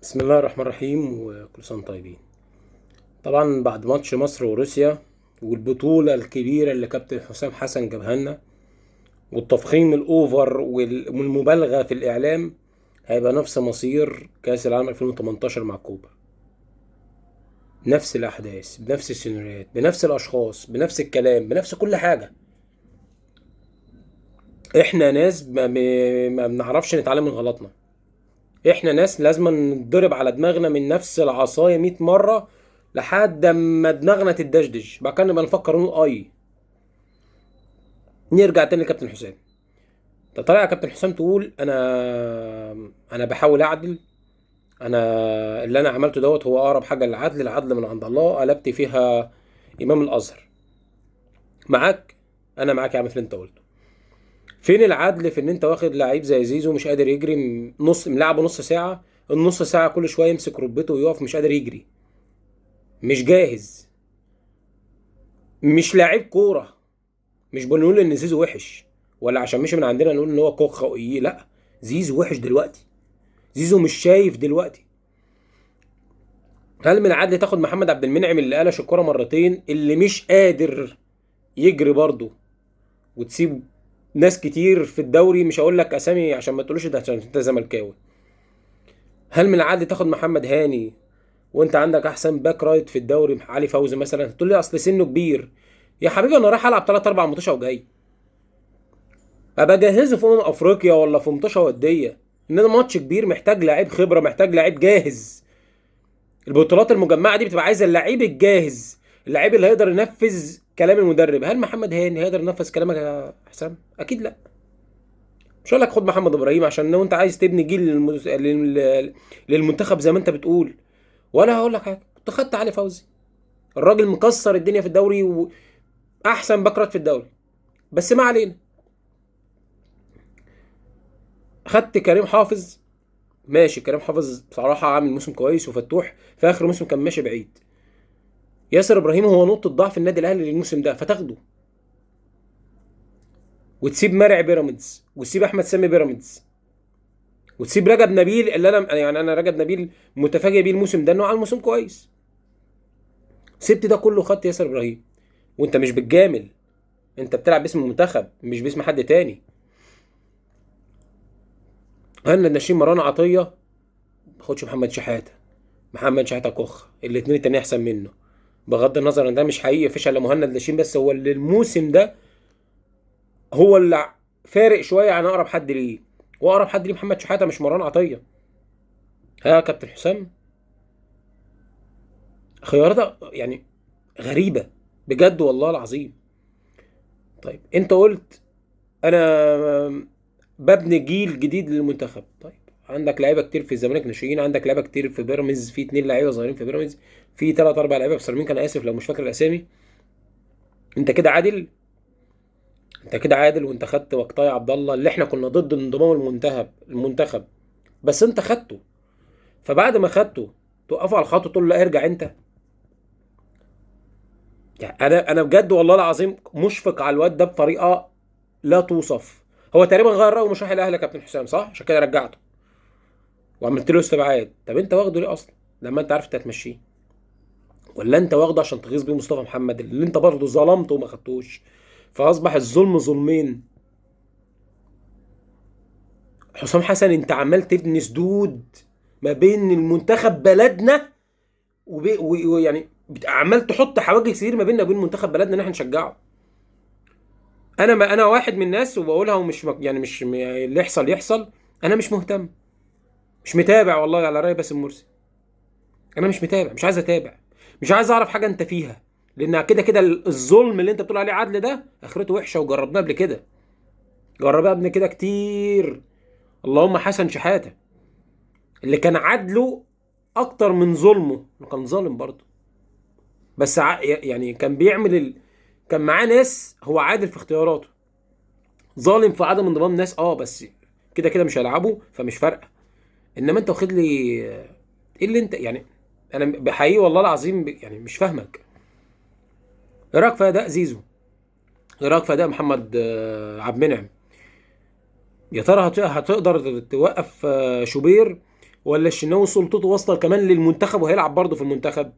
بسم الله الرحمن الرحيم وكل سنة وانتم طيبين. طبعا بعد ماتش مصر وروسيا والبطولة الكبيرة اللي كابتن حسام حسن جابها لنا والتفخيم الأوفر والمبالغة في الإعلام، هيبقى نفس مصير كأس العالم 2018 مع كوبا. نفس الأحداث بنفس السيناريوهات بنفس الأشخاص بنفس الكلام بنفس كل حاجة. احنا ناس ما بنعرفش نتعلم من غلطنا. احنا ناس لازم نضرب على دماغنا من نفس العصاية 100 مرة لحد ما دماغنا تدشدش، بعد كده نبقى نفكر نقول نرجع تاني لكابتن حسام. انت طالع يا كابتن حسام تقول انا بحاول اعدل. انا اللي انا عملته دوت هو اقرب حاجة للعدل، العدل من عند الله، قلبت فيها امام الازهر. معاك، انا معاك يا عم في اللي انت قلته. فين العدل في ان انت واخد لعيب زي زيزو مش قادر يجري، ملعبه نص ساعة، النص ساعة كل شوية يمسك ركبته ويقف مش قادر يجري، مش جاهز، مش لاعب كورة. مش بنقول ان زيزو وحش، ولا عشان مشي من عندنا نقول ان هو كوخ او ايه، لا. زيزو وحش دلوقتي، زيزو مش شايف دلوقتي. هل من العدل تاخد محمد عبد المنعم اللي قلش الكرة مرتين، اللي مش قادر يجري برضه، وتسيب ناس كتير في الدوري، مش هقول لك اسامي عشان ما تقولوش ده عشان انت زملكاوي. هل من العدل تاخد محمد هاني وانت عندك احسن باك رايت في الدوري علي فوزي مثلا، تقول لي اصل سنه كبير؟ يا حبيبي انا رايح العب 3 4 ماتشات وجاي، ابقى جهزه في افريقيا ولا في ماتشات وديه. انما ماتش كبير محتاج لعيب خبره، محتاج لعيب جاهز. البطولات المجمعه دي بتبقى عايزه اللعيب الجاهز، اللعيب اللي هيقدر ينفذ كلام المدرب. هل محمد هاني هيقدر ينفذ كلامك يا حسام؟ اكيد لا. مش هقول لك خد محمد ابراهيم عشان لو انت عايز تبني جيل للمنتخب زي ما انت بتقول، ولا هقول لك حاجه كنت خدت علي فوزي. الراجل مكسر الدنيا في الدوري واحسن باك رايت في الدوري. بس ما علينا. خدت كريم حافظ، ماشي. كريم حافظ بصراحة عامل موسم كويس، وفتوح في آخر موسم كان ماشي بعيد. ياسر إبراهيم هو نقطة ضعف النادي الأهلي للموسم ده، فتاخده وتسيب مرعي بيراميدز وتسيب أحمد سامي بيراميدز وتسيب رجب نبيل، اللي أنا رجب نبيل متفاجئ بيه الموسم ده إنه عامل موسم كويس. سبت ده كله خدت ياسر إبراهيم، وأنت مش بتجامل، أنت بتلعب باسم المنتخب مش باسم حد تاني. هل ناشئين مروان عطية ما خدش محمد شحاتة؟ محمد شحاتة كوخ، الاتنين التانيين أحسن منه. بغض النظر ان ده مش حقيقي، مفيش الا مهند لاشين، بس هو اللي الموسم ده هو اللي فارق شويه عن اقرب حد ليه، واقرب حد ليه محمد شحاته مش مروان عطيه. ها يا كابتن حسام، خيارات يعني غريبه بجد والله العظيم. طيب انت قلت انا ببني جيل جديد للمنتخب. طيب عندك لعيبه كتير في الزمالك ناشئين، عندك لعيبه كتير في بيراميدز، في 2 لعيبه صغيرين في بيراميدز، في 3 4 لعيبه في سيراميكا، انا اسف لو مش فاكر الاسامي. انت كده عادل، انت كده عادل. وانت خدت وقتها عبد الله اللي احنا كنا ضد انضمام المنتخب، بس انت خدته. فبعد ما خدته توقفه على الخط تقول له لا ارجع انت؟ يعني انا بجد والله العظيم مشفق على الواد ده بطريقه لا توصف. هو تقريبا غير رايه ومش راح الاهلي يا كابتن حسام، صح؟ عشان كده رجعته وعملت له استبعاد. طب انت واخده ليه اصلا لما انت عارف انت هتمشيه؟ ولا انت واخده عشان تغيظ بيه مصطفى محمد اللي انت برضه ظلمته وما خدتوش؟ فاصبح الظلم ظلمين. حسام حسن انت عمال تبني سدود ما بين المنتخب بلدنا ويعني عمال تحط حواجز كتير ما بيننا وبين منتخب بلدنا ان احنا نشجعه. انا واحد من الناس وبقولها، ومش يعني مش اللي يحصل يحصل. انا مش مهتم، مش متابع والله على رأي باسم مرسي. انا مش متابع، مش عايز اتابع، مش عايز اعرف حاجه انت فيها. لان كده كده الظلم اللي انت بتقول عليه عدل ده اخرته وحشه، وجربناه قبل كده، جربناه قبل كده كتير. اللهم حسن شحاته اللي كان عدله اكتر من ظلمه، كان ظالم برضه. بس يعني كان بيعمل كان معاه ناس هو عادل في اختياراته، ظالم في عدم انضمام ناس، بس كده كده مش هيلعبوا فمش فارقه. انما انت واخد لي ايه اللي انت يعني؟ انا بحقيقي والله العظيم يعني مش فاهمك. ايه رايك في اداء زيزو؟ ايه رايك في اداء محمد عبد المنعم؟ يا ترى هتقدر توقف شوبير ولا الشناوي سلطته واصله كمان للمنتخب وهيلعب برضه في المنتخب؟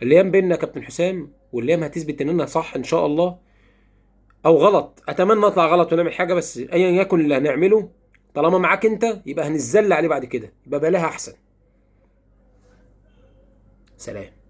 الايام بيننا يا كابتن حسام، والايام هتثبت اننا صح ان شاء الله او غلط. اتمنى اطلع غلط ونعمل حاجه، بس ايا يكن اللي هنعمله طالما معاك انت يبقى هنتذل عليه بعد كده، يبقى بلاها احسن. سلام.